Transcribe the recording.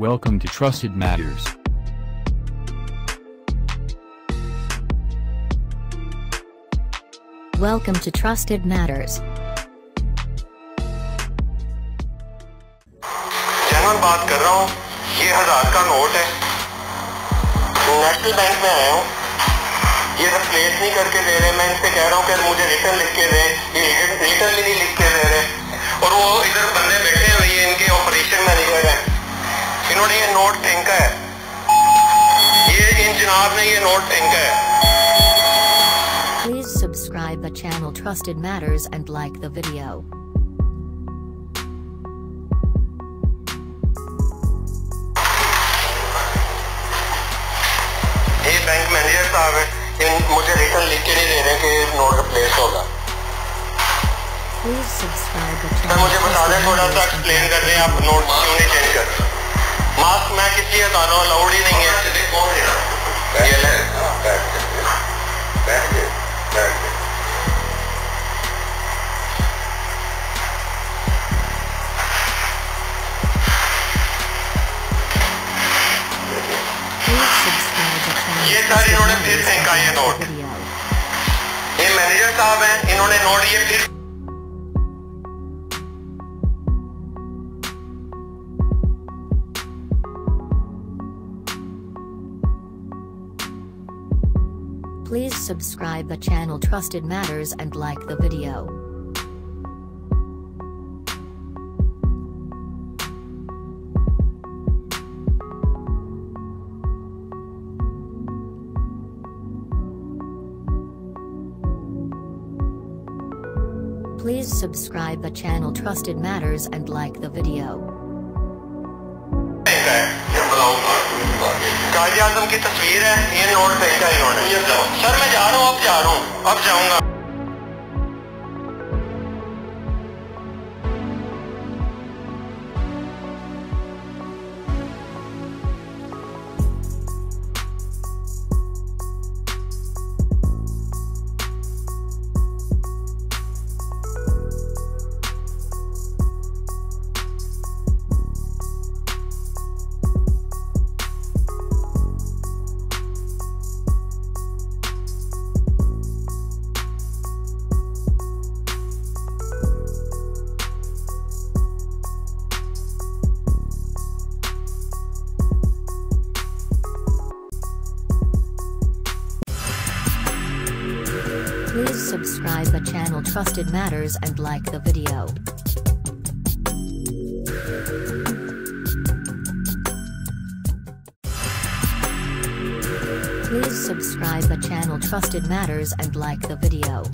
Welcome to Trusted Matters. Welcome to Trusted Matters. General बात कर रहा हूँ, ये 1000 का नोट है। नेशनल बैंक में आया हूँ, ये रिप्लेस नहीं करके दे रहे। मैं इनसे कह रहा हूँ कि मुझे रिटर्न लिख के दें, ये रिटर्न भी नहीं लिख के दे रहे। और वो इधर बंदे बैठे हुए हैं, इनके ऑपरेशन मैनेजर हैं, इन्होंने ये नोट फेंका है। ये इन जनाब ने ये नोट फेंका है। Please subscribe the channel Trusted Matters and like the video. ये बैंक मैनेजर साहब है, मुझे रिटर्न लिख के नहीं दे रहे कि नोट रिप्लेस होगा। Please subscribe the sir channel. मुझे बता दें, थोड़ा सा एक्सप्लेन कर दें, आप नोट क्यों नहीं चेंज कर रहे? मास्क मैं किसी हटा रहा हूँ, अलाउड ही नहीं है। ये ले, Please subscribe the channel. ये सर इन्होंने फिर फेंका ये नोट। Video. ये मैनेजर साहब हैं, इन्होंने नोट ये फिर Please subscribe the channel Trusted Matters and like the video. Please subscribe the channel Trusted Matters and like the video. काजी आजम की तस्वीर है, ये नोट फेंका इन्होंने। सर मैं जा रहा हूँ, अब जा रहा हूँ, अब जाऊंगा। Please subscribe the channel Trusted Matters and like the video. Please subscribe the channel Trusted Matters and like the video.